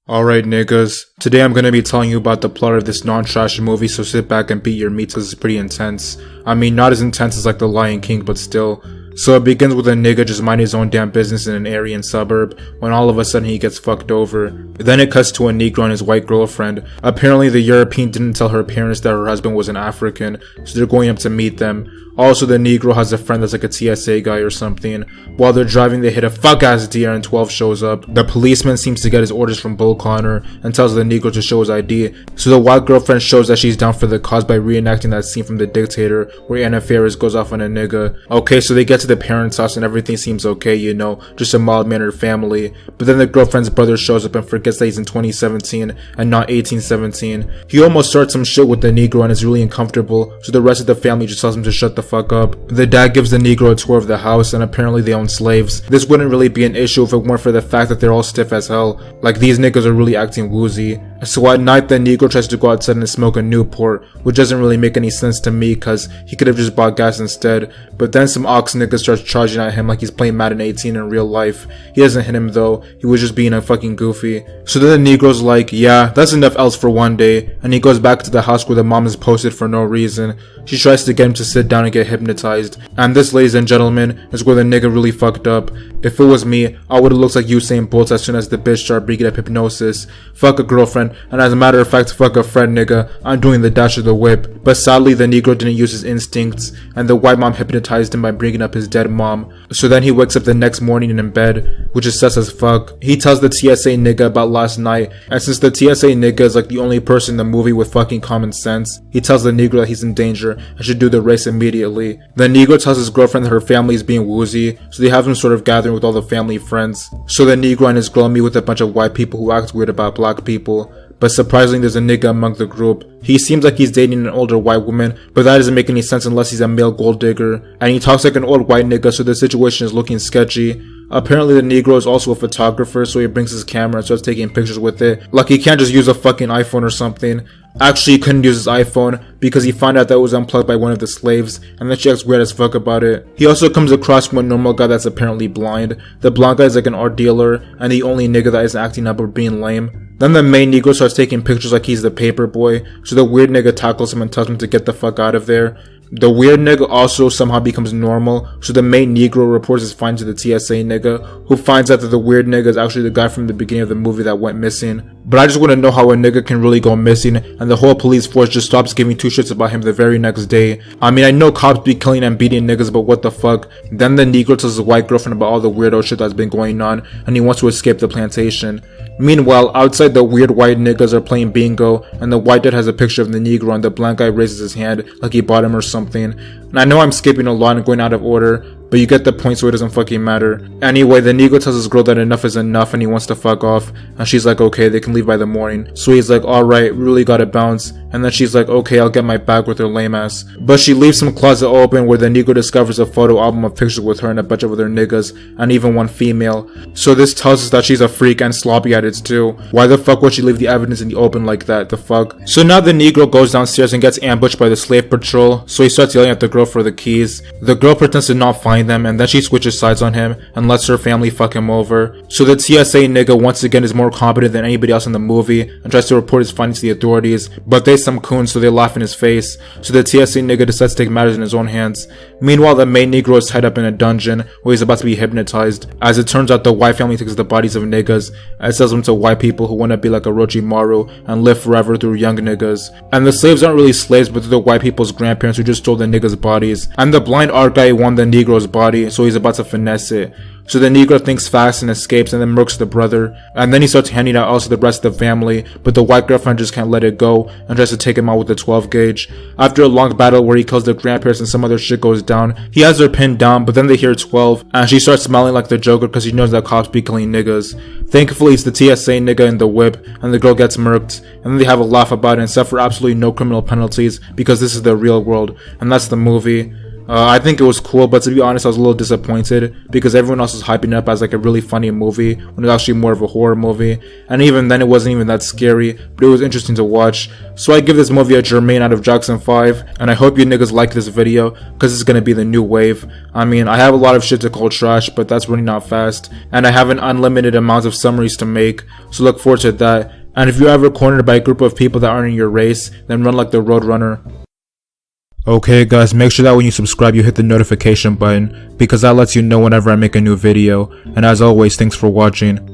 Alright niggas, today I'm gonna be telling you about the plot of this non-trash movie, so sit back and beat your meats cause it's pretty intense. I mean, not as intense as like The Lion King, but still. So it begins with a nigga just minding his own damn business in an Aryan suburb, when all of a sudden he gets fucked over. Then it cuts to a Negro and his white girlfriend. Apparently the European didn't tell her parents that her husband was an African, so they're going up to meet them. Also, the Negro has a friend that's like a TSA guy or something. While they're driving, they hit a fuck-ass deer and 12 shows up. The policeman seems to get his orders from Bull Connor and tells the Negro to show his ID. So the white girlfriend shows that she's down for the cause by reenacting that scene from The Dictator where Anna Faris goes off on a nigga. Okay, so they get to the parents' house and everything seems okay, you know, just a mild-mannered family. But then the girlfriend's brother shows up and forgets that he's in 2017 and not 1817. He almost starts some shit with the Negro and is really uncomfortable, so the rest of the family just tells him to shut the fuck up. The dad gives the Negro a tour of the house and apparently they own slaves. This wouldn't really be an issue if it weren't for the fact that they're all stiff as hell. Like, these niggas are really acting woozy. So at night the Negro tries to go outside and smoke a Newport, which doesn't really make any sense to me cause he could have just bought gas instead. But then some ox nigga starts charging at him like he's playing Madden 18 in real life. He doesn't hit him though, he was just being a fucking goofy. So then the Negro's like, yeah, that's enough else for one day, and he goes back to the house where the mom is posted for no reason. She tries to get him to sit down and get hypnotized. And this, ladies and gentlemen, is where the nigga really fucked up. If it was me, I would've looked like Usain Bolt as soon as the bitch started breaking up hypnosis. Fuck a girlfriend, and as a matter of fact, fuck a friend nigga, I'm doing the dash of the whip. But sadly, the Negro didn't use his instincts, and the white mom hypnotized him by bringing up his dead mom. So then he wakes up the next morning in bed, which is sus as fuck. He tells the TSA nigga about last night, and since the TSA nigga is like the only person in the movie with fucking common sense, he tells the Negro that he's in danger and should do the race immediately. The Negro tells his girlfriend that her family is being woozy, so they have him sort of gathering with all the family friends. So the Negro and his girl meet with a bunch of white people who act weird about black people. But surprisingly, there's a nigga among the group. He seems like he's dating an older white woman, but that doesn't make any sense unless he's a male gold digger. And he talks like an old white nigga, so the situation is looking sketchy. Apparently the Negro is also a photographer, so he brings his camera and starts taking pictures with it. Like he can't just use a fucking iPhone or something. Actually, he couldn't use his iPhone because he found out that it was unplugged by one of the slaves, and then she acts weird as fuck about it. He also comes across one normal guy that's apparently blind. The blind guy is like an art dealer, and the only nigga that isn't acting up or being lame. Then the main Negro starts taking pictures like he's the paper boy, so the weird nigga tackles him and tells him to get the fuck out of there. The weird nigga also somehow becomes normal, so the main Negro reports his finds to the TSA nigga, who finds out that the weird nigga is actually the guy from the beginning of the movie that went missing. But I just want to know how a nigga can really go missing and the whole police force just stops giving two shits about him the very next day. I mean, I know cops be killing and beating niggas, but what the fuck? Then the Negro tells his white girlfriend about all the weirdo shit that's been going on, and he wants to escape the plantation. Meanwhile, outside the weird white niggas are playing bingo, and the white dad has a picture of the Negro and the black guy raises his hand like he bought him or something. And I know I'm skipping a lot and going out of order, but you get the point, so it doesn't fucking matter. Anyway, the Negro tells his girl that enough is enough and he wants to fuck off, and she's like, okay, they can leave by the morning. So he's like, alright, really gotta bounce, and then she's like, okay, I'll get my bag with her lame ass. But she leaves some closet open where the Negro discovers a photo album of pictures with her and a bunch of other niggas, and even one female. So this tells us that she's a freak and sloppy at it too. Why the fuck would she leave the evidence in the open like that? The fuck? So now the Negro goes downstairs and gets ambushed by the slave patrol, so he starts yelling at the girl for the keys. The girl pretends to not find them, and then she switches sides on him and lets her family fuck him over. So the TSA nigga once again is more competent than anybody else in the movie and tries to report his findings to the authorities, but they some coons, so they laugh in his face. So the TSA nigga decides to take matters in his own hands. Meanwhile, the main Negro is tied up in a dungeon where he's about to be hypnotized. As it turns out, the white family takes the bodies of niggas and sells them to white people who want to be like Orochimaru and live forever through young niggas. And the slaves aren't really slaves, but they're the white people's grandparents who just stole the niggas' bodies. And the blind art guy won the Negro's body, so he's about to finesse it. So the Negro thinks fast and escapes and then murks the brother, and then he starts handing out also the rest of the family, but the white girlfriend just can't let it go and tries to take him out with the 12 gauge. After a long battle where he kills the grandparents and some other shit goes down, he has her pinned down, but then they hear 12 and she starts smiling like the Joker because she knows that cops be killing niggas. Thankfully it's the TSA nigga in the whip and the girl gets murked, and then they have a laugh about it and suffer absolutely no criminal penalties because this is the real world, and that's the movie. I think it was cool, but to be honest, I was a little disappointed because everyone else was hyping it up as like a really funny movie when it was actually more of a horror movie. And even then, it wasn't even that scary, but it was interesting to watch. So I give this movie a Jermaine out of Jackson 5, and I hope you niggas like this video because it's gonna be the new wave. I mean, I have a lot of shit to call trash, but that's running out fast, and I have an unlimited amount of summaries to make, so look forward to that. And if you're ever cornered by a group of people that aren't in your race, then run like the Roadrunner. Okay guys, make sure that when you subscribe you hit the notification button because that lets you know whenever I make a new video, and as always, thanks for watching.